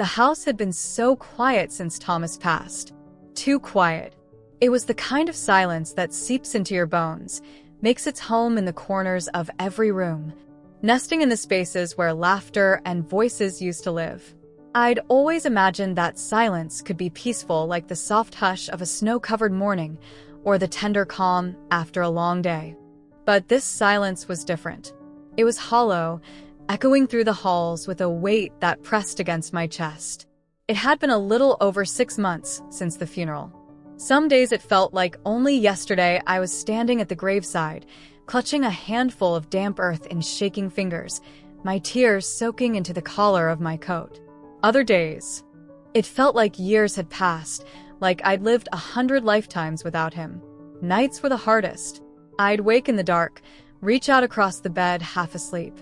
The house had been so quiet since Thomas passed. Too quiet. It was the kind of silence that seeps into your bones, makes its home in the corners of every room, nesting in the spaces where laughter and voices used to live. I'd always imagined that silence could be peaceful, like the soft hush of a snow-covered morning or the tender calm after a long day. But this silence was different. It was hollow, echoing through the halls with a weight that pressed against my chest. It had been a little over 6 months since the funeral. Some days it felt like only yesterday I was standing at the graveside, clutching a handful of damp earth in shaking fingers, my tears soaking into the collar of my coat. Other days, it felt like years had passed, like I'd lived 100 lifetimes without him. Nights were the hardest. I'd wake in the dark, reach out across the bed half asleep,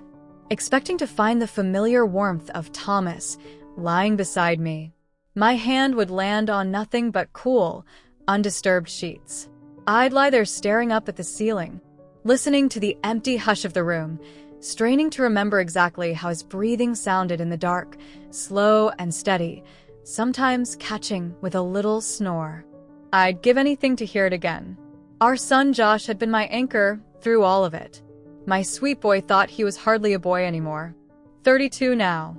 expecting to find the familiar warmth of Thomas lying beside me. My hand would land on nothing but cool, undisturbed sheets. I'd lie there staring up at the ceiling, listening to the empty hush of the room, straining to remember exactly how his breathing sounded in the dark, slow and steady, sometimes catching with a little snore. I'd give anything to hear it again. Our son Josh had been my anchor through all of it. My sweet boy thought he was hardly a boy anymore. 32 now,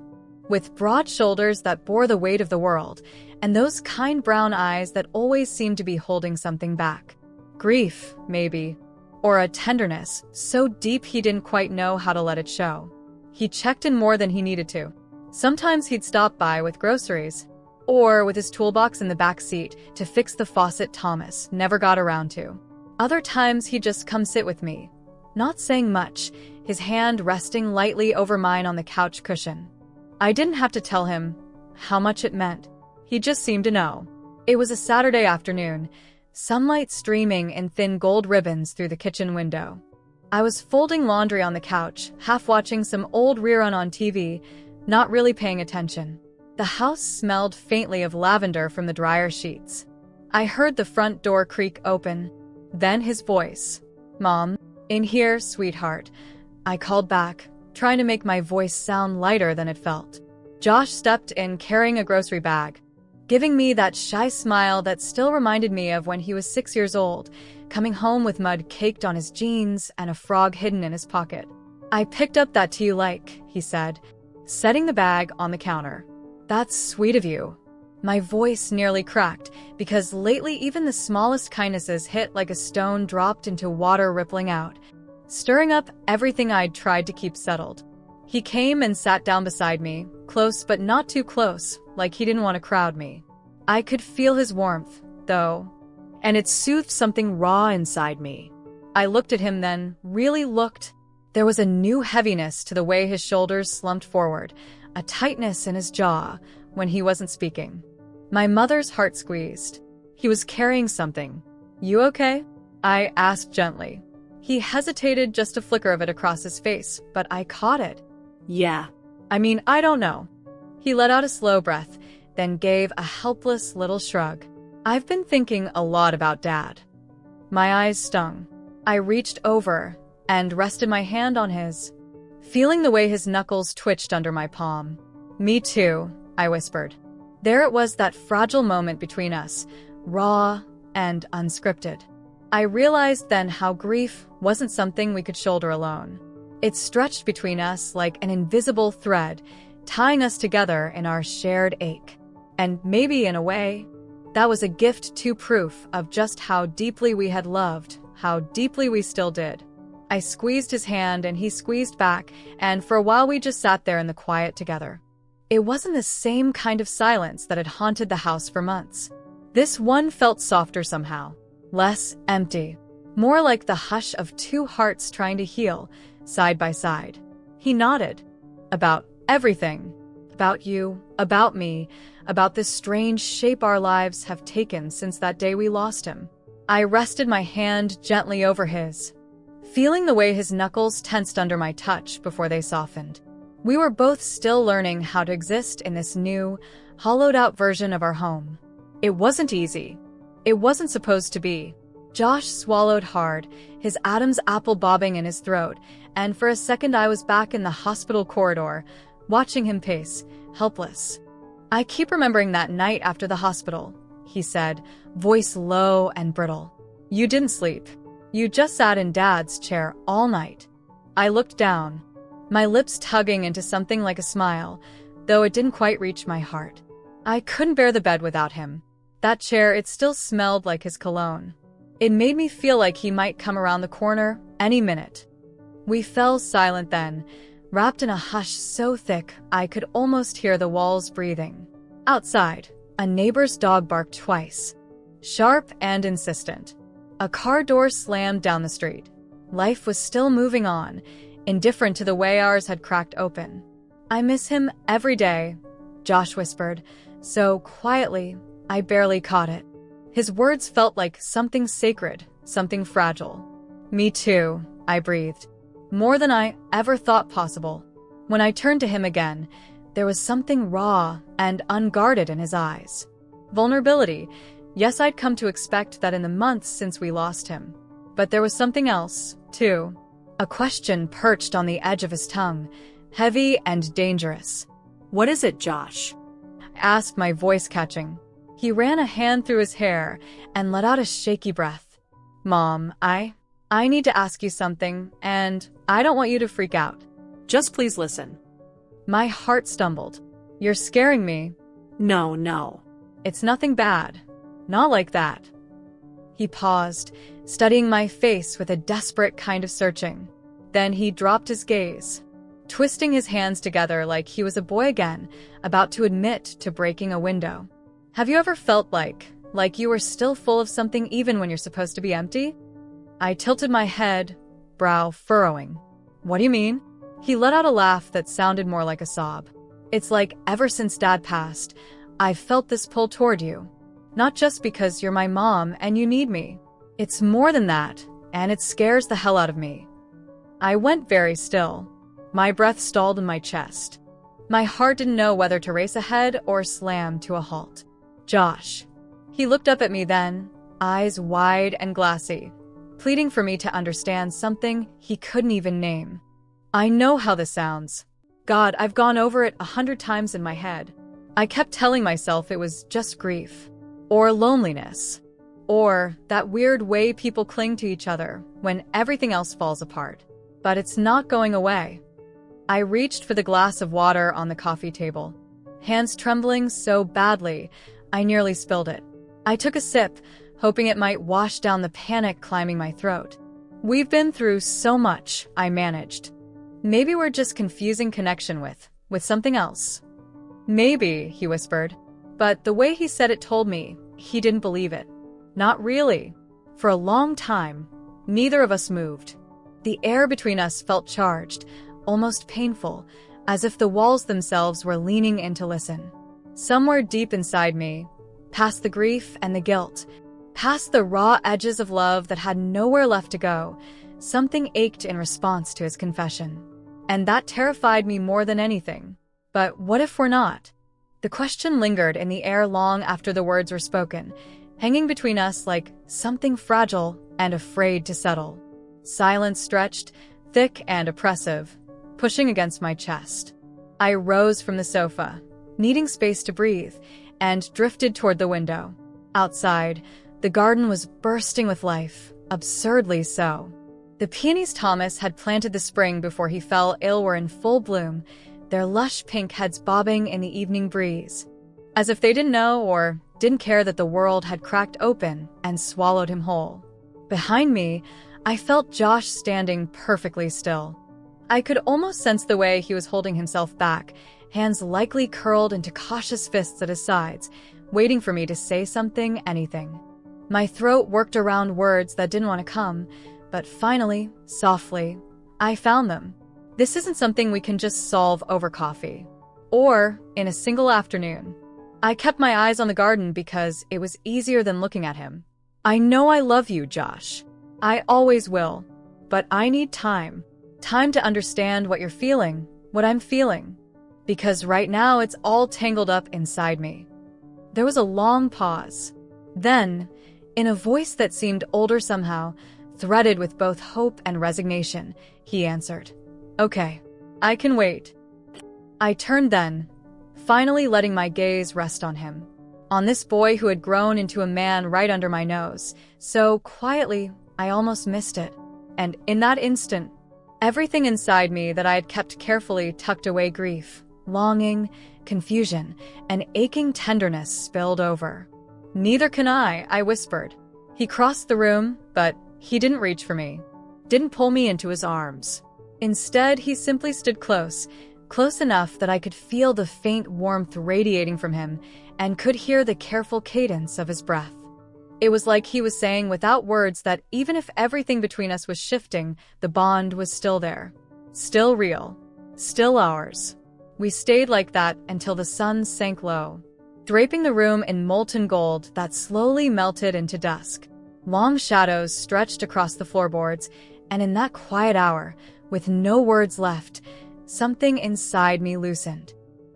with broad shoulders that bore the weight of the world, and those kind brown eyes that always seemed to be holding something back. Grief, maybe, or a tenderness so deep he didn't quite know how to let it show. He checked in more than he needed to. Sometimes he'd stop by with groceries, or with his toolbox in the back seat to fix the faucet Thomas never got around to. Other times he'd just come sit with me, not saying much, his hand resting lightly over mine on the couch cushion. I didn't have to tell him how much it meant. He just seemed to know. It was a Saturday afternoon, sunlight streaming in thin gold ribbons through the kitchen window. I was folding laundry on the couch, half watching some old rerun on TV, not really paying attention. The house smelled faintly of lavender from the dryer sheets. I heard the front door creak open, then his voice. "Mom, in here, sweetheart." I called back, trying to make my voice sound lighter than it felt. Josh stepped in carrying a grocery bag, giving me that shy smile that still reminded me of when he was 6 years old, coming home with mud caked on his jeans and a frog hidden in his pocket. "I picked up that tea you like," he said, setting the bag on the counter. "That's sweet of you." My voice nearly cracked, because lately even the smallest kindnesses hit like a stone dropped into water rippling out, stirring up everything I'd tried to keep settled. He came and sat down beside me, close but not too close, like he didn't want to crowd me. I could feel his warmth, though, and it soothed something raw inside me. I looked at him then, really looked. There was a new heaviness to the way his shoulders slumped forward, a tightness in his jaw when he wasn't speaking. My mother's heart squeezed. He was carrying something. "You okay?" I asked gently. He hesitated, just a flicker of it across his face, but I caught it. "Yeah. I don't know." He let out a slow breath, then gave a helpless little shrug. "I've been thinking a lot about Dad." My eyes stung. I reached over and rested my hand on his, feeling the way his knuckles twitched under my palm. "Me too," I whispered. There it was, that fragile moment between us, raw and unscripted. I realized then how grief wasn't something we could shoulder alone. It stretched between us like an invisible thread, tying us together in our shared ache. And maybe, in a way, that was a gift too, proof of just how deeply we had loved, how deeply we still did. I squeezed his hand and he squeezed back, and for a while we just sat there in the quiet together. It wasn't the same kind of silence that had haunted the house for months. This one felt softer somehow, less empty, more like the hush of two hearts trying to heal, side by side. He nodded. "About everything. About you, about me, about this strange shape our lives have taken since that day we lost him." I rested my hand gently over his, feeling the way his knuckles tensed under my touch before they softened. We were both still learning how to exist in this new, hollowed-out version of our home. It wasn't easy. It wasn't supposed to be. Josh swallowed hard, his Adam's apple bobbing in his throat, and for a second I was back in the hospital corridor, watching him pace, helpless. I keep remembering that night after the hospital, he said, voice low and brittle. You didn't sleep. You just sat in Dad's chair all night. I looked down, my lips tugging into something like a smile, though it didn't quite reach my heart. I couldn't bear the bed without him. That chair, it still smelled like his cologne. It made me feel like he might come around the corner any minute. We fell silent then, wrapped in a hush so thick I could almost hear the walls breathing. Outside, a neighbor's dog barked twice, sharp and insistent. A car door slammed down the street. Life was still moving on, indifferent to the way ours had cracked open. I miss him every day, Josh whispered, so quietly I barely caught it. His words felt like something sacred, something fragile. Me too, I breathed. More than I ever thought possible. When I turned to him again, there was something raw and unguarded in his eyes. Vulnerability. Yes, I'd come to expect that in the months since we lost him. But there was something else, too. A question perched on the edge of his tongue, heavy and dangerous. What is it, Josh? I asked, my voice catching. He ran a hand through his hair and let out a shaky breath. Mom, I need to ask you something, and I don't want you to freak out. Just please listen. My heart stumbled. You're scaring me. No. It's nothing bad. Not like that. He paused, studying my face with a desperate kind of searching. Then he dropped his gaze, twisting his hands together like he was a boy again, about to admit to breaking a window. Have you ever felt like you were still full of something even when you're supposed to be empty? I tilted my head, brow furrowing. What do you mean? He let out a laugh that sounded more like a sob. It's like ever since Dad passed, I've felt this pull toward you. Not just because you're my mom and you need me. It's more than that, and it scares the hell out of me. I went very still. My breath stalled in my chest. My heart didn't know whether to race ahead or slam to a halt. Josh. He looked up at me then, eyes wide and glassy, pleading for me to understand something he couldn't even name. I know how this sounds. God, I've gone over it 100 times in my head. I kept telling myself it was just grief, or loneliness, or that weird way people cling to each other when everything else falls apart. But it's not going away. I reached for the glass of water on the coffee table, hands trembling so badly I nearly spilled it. I took a sip, hoping it might wash down the panic climbing my throat. We've been through so much, I managed. Maybe we're just confusing connection with something else. Maybe, he whispered. But the way he said it told me he didn't believe it. Not really. For a long time, neither of us moved. The air between us felt charged, almost painful, as if the walls themselves were leaning in to listen. Somewhere deep inside me, past the grief and the guilt, past the raw edges of love that had nowhere left to go, something ached in response to his confession. And that terrified me more than anything. But what if we're not? The question lingered in the air long after the words were spoken, hanging between us like something fragile and afraid to settle. Silence stretched, thick and oppressive, pushing against my chest. I rose from the sofa, needing space to breathe, and drifted toward the window. Outside, the garden was bursting with life, absurdly so. The peonies Thomas had planted the spring before he fell ill were in full bloom, their lush pink heads bobbing in the evening breeze. As if they didn't know or didn't care that the world had cracked open and swallowed him whole. Behind me, I felt Josh standing perfectly still. I could almost sense the way he was holding himself back, hands lightly curled into cautious fists at his sides, waiting for me to say something, anything. My throat worked around words that didn't want to come, but finally, softly, I found them. This isn't something we can just solve over coffee, or in a single afternoon. I kept my eyes on the garden because it was easier than looking at him. I know I love you, Josh. I always will. But I need time. Time to understand what you're feeling, what I'm feeling. Because right now it's all tangled up inside me. There was a long pause. Then, in a voice that seemed older somehow, threaded with both hope and resignation, he answered, "Okay, I can wait." I turned then, finally letting my gaze rest on him. On this boy who had grown into a man right under my nose, so quietly I almost missed it. And in that instant, everything inside me that I had kept carefully tucked away, grief, longing, confusion, and aching tenderness spilled over. "Neither can I whispered. He crossed the room, but he didn't reach for me, didn't pull me into his arms. Instead, he simply stood close enough that I could feel the faint warmth radiating from him and could hear the careful cadence of his breath. It was like he was saying without words that even if everything between us was shifting, the bond was still there, still real, still ours. We stayed like that until the sun sank low, draping the room in molten gold that slowly melted into dusk. Long shadows stretched across the floorboards, and in that quiet hour, with no words left, something inside me loosened.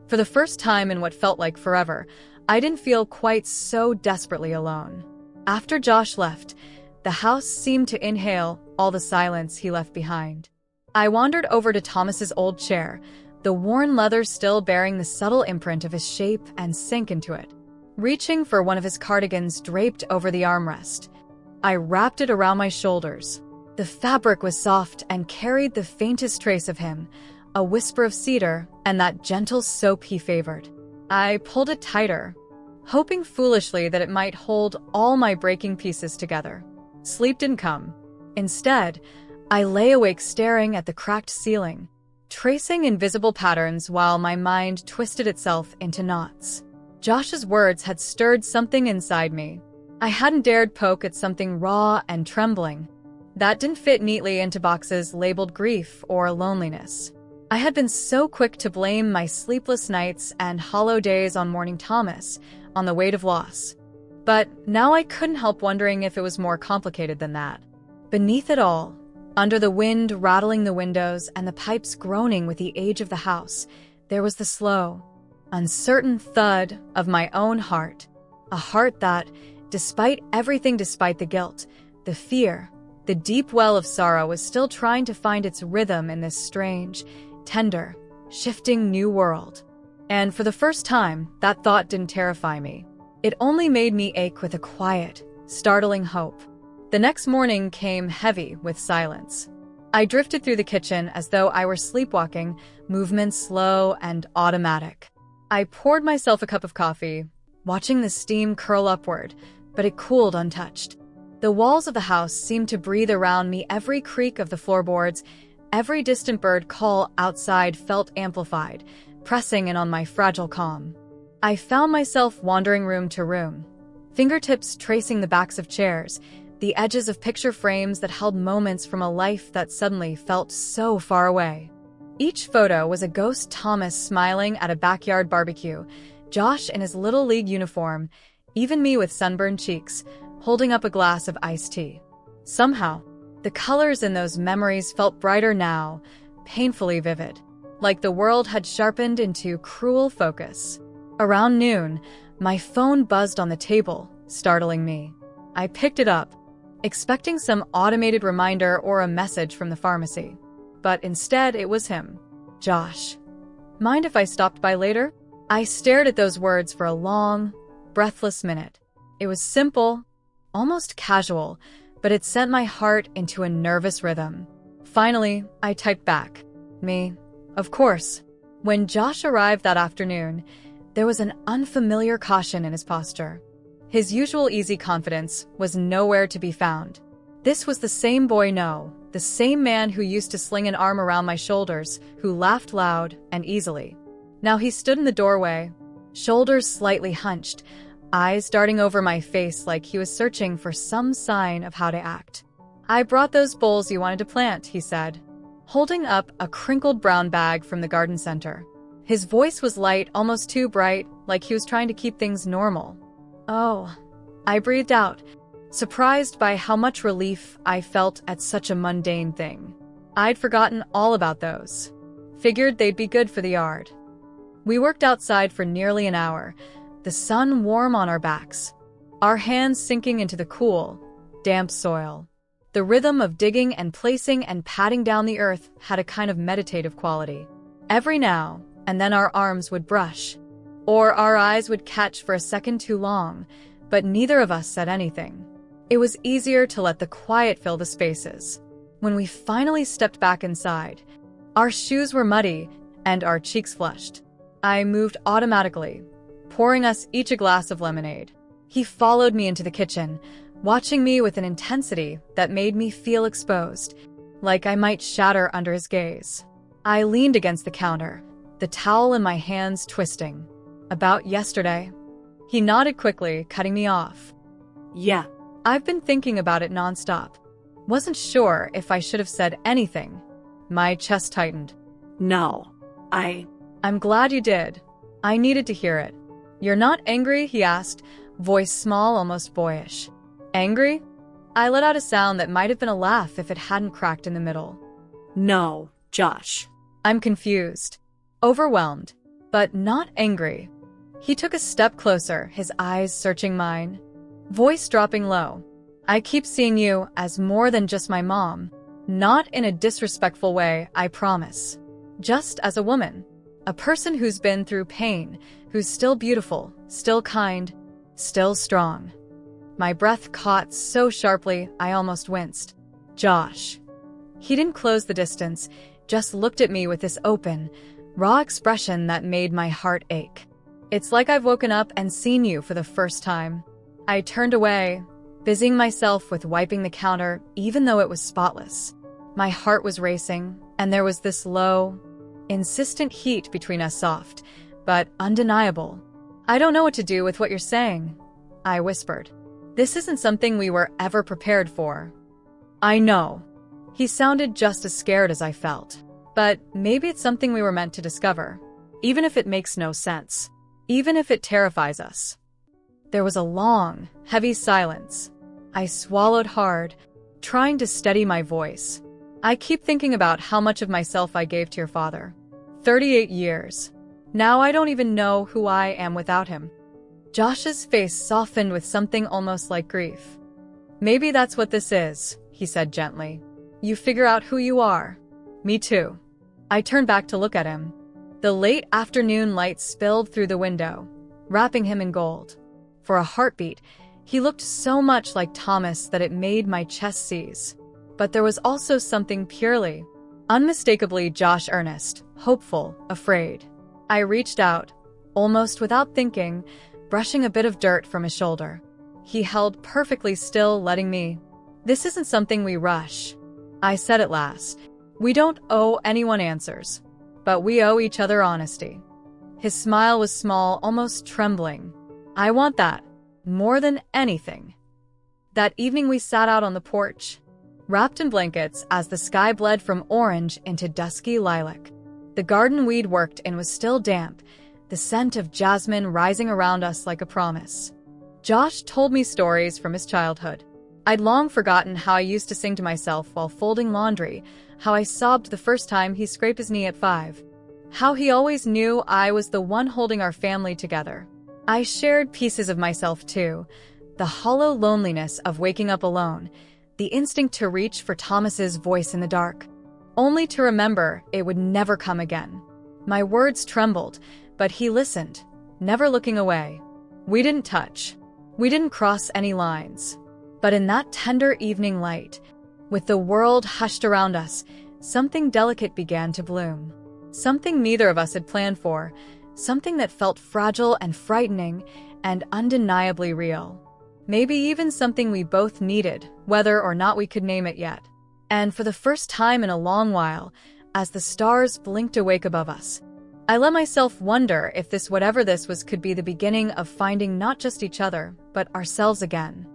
For the first time in what felt like forever, I didn't feel quite so desperately alone. After Josh left, the house seemed to inhale all the silence he left behind. I wandered over to Thomas's old chair, the worn leather still bearing the subtle imprint of his shape, and sank into it. Reaching for one of his cardigans draped over the armrest, I wrapped it around my shoulders. The fabric was soft and carried the faintest trace of him, a whisper of cedar and that gentle soap he favored. I pulled it tighter, hoping foolishly that it might hold all my breaking pieces together. Sleep didn't come. Instead, I lay awake staring at the cracked ceiling, tracing invisible patterns while my mind twisted itself into knots. Josh's words had stirred something inside me. I hadn't dared poke at something raw and trembling that didn't fit neatly into boxes labeled grief or loneliness. I had been so quick to blame my sleepless nights and hollow days on mourning Thomas, on the weight of loss. But now I couldn't help wondering if it was more complicated than that. Beneath it all, under the wind rattling the windows and the pipes groaning with the age of the house, there was the slow, uncertain thud of my own heart. A heart that, despite everything, despite the guilt, the fear, the deep well of sorrow, was still trying to find its rhythm in this strange, tender, shifting new world. And for the first time, that thought didn't terrify me. It only made me ache with a quiet, startling hope. The next morning came heavy with silence. I drifted through the kitchen as though I were sleepwalking, movements slow and automatic. I poured myself a cup of coffee, watching the steam curl upward, but it cooled untouched. The walls of the house seemed to breathe around me. Every creak of the floorboards, every distant bird call outside felt amplified, pressing in on my fragile calm. I found myself wandering room to room, fingertips tracing the backs of chairs, the edges of picture frames that held moments from a life that suddenly felt so far away. Each photo was a ghost: Thomas smiling at a backyard barbecue, Josh in his Little League uniform, even me with sunburned cheeks, holding up a glass of iced tea. Somehow, the colors in those memories felt brighter now, painfully vivid, like the world had sharpened into cruel focus. Around noon, my phone buzzed on the table, startling me. I picked it up, expecting some automated reminder or a message from the pharmacy. But instead, it was him. "Josh, mind if I stopped by later?" I stared at those words for a long, breathless minute. It was simple, almost casual, but it sent my heart into a nervous rhythm. Finally, I typed back, "Me, of course." When Josh arrived that afternoon, there was an unfamiliar caution in his posture. His usual easy confidence was nowhere to be found. This was the same boy, the same man who used to sling an arm around my shoulders, who laughed loud and easily. Now he stood in the doorway, shoulders slightly hunched, eyes darting over my face like he was searching for some sign of how to act. "I brought those bowls you wanted to plant," he said, holding up a crinkled brown bag from the garden center. His voice was light, almost too bright, like he was trying to keep things normal. "Oh," I breathed out, surprised by how much relief I felt at such a mundane thing. I'd forgotten all about those. Figured they'd be good for the yard. We worked outside for nearly an hour, the sun warm on our backs, our hands sinking into the cool, damp soil. The rhythm of digging and placing and patting down the earth had a kind of meditative quality. Every now and then our arms would brush, Or our eyes would catch for a second too long, but neither of us said anything. It was easier to let the quiet fill the spaces. When we finally stepped back inside, our shoes were muddy and our cheeks flushed. I moved automatically, pouring us each a glass of lemonade. He followed me into the kitchen, watching me with an intensity that made me feel exposed, like I might shatter under his gaze. I leaned against the counter, the towel in my hands twisting. About yesterday? He nodded quickly, cutting me off. Yeah. I've been thinking about it nonstop. Wasn't sure if I should have said anything. My chest tightened. No. I'm glad you did. I needed to hear it. You're not angry? He asked, voice small, almost boyish. Angry? I let out a sound that might have been a laugh if it hadn't cracked in the middle. No, Josh. I'm confused. Overwhelmed. But not angry. He took a step closer, his eyes searching mine. Voice dropping low. I keep seeing you as more than just my mom. Not in a disrespectful way, I promise. Just as a woman. A person who's been through pain, who's still beautiful, still kind, still strong. My breath caught so sharply, I almost winced. Josh. He didn't close the distance, just looked at me with this open, raw expression that made my heart ache. It's like I've woken up and seen you for the first time. I turned away, busying myself with wiping the counter, even though it was spotless. My heart was racing, and there was this low, insistent heat between us, soft, but undeniable. I don't know what to do with what you're saying, I whispered. This isn't something we were ever prepared for. I know. He sounded just as scared as I felt. But maybe it's something we were meant to discover. Even if it makes no sense. Even if it terrifies us. There was a long, heavy silence. I swallowed hard, trying to steady my voice. I keep thinking about how much of myself I gave to your father. 38 years. Now I don't even know who I am without him. Josh's face softened with something almost like grief. Maybe that's what this is, he said gently. You figure out who you are. Me too. I turned back to look at him. The late afternoon light spilled through the window, wrapping him in gold. For a heartbeat, he looked so much like Thomas that it made my chest seize. But there was also something purely, unmistakably Josh Ernest, hopeful, afraid. I reached out, almost without thinking, brushing a bit of dirt from his shoulder. He held perfectly still, letting me. This isn't something we rush. I said at last. We don't owe anyone answers, but we owe each other honesty. His smile was small, almost trembling. I want that, more than anything. That evening we sat out on the porch, wrapped in blankets as the sky bled from orange into dusky lilac. The garden we'd worked in was still damp, the scent of jasmine rising around us like a promise. Josh told me stories from his childhood. I'd long forgotten how I used to sing to myself while folding laundry, how I sobbed the first time he scraped his knee at 5. How he always knew I was the one holding our family together. I shared pieces of myself too, the hollow loneliness of waking up alone, the instinct to reach for Thomas's voice in the dark, only to remember it would never come again. My words trembled, but he listened, never looking away. We didn't touch. We didn't cross any lines. But in that tender evening light, with the world hushed around us, something delicate began to bloom. Something neither of us had planned for, something that felt fragile and frightening and undeniably real. Maybe even something we both needed, whether or not we could name it yet. And for the first time in a long while, as the stars blinked awake above us, I let myself wonder if this whatever this was could be the beginning of finding not just each other, but ourselves again.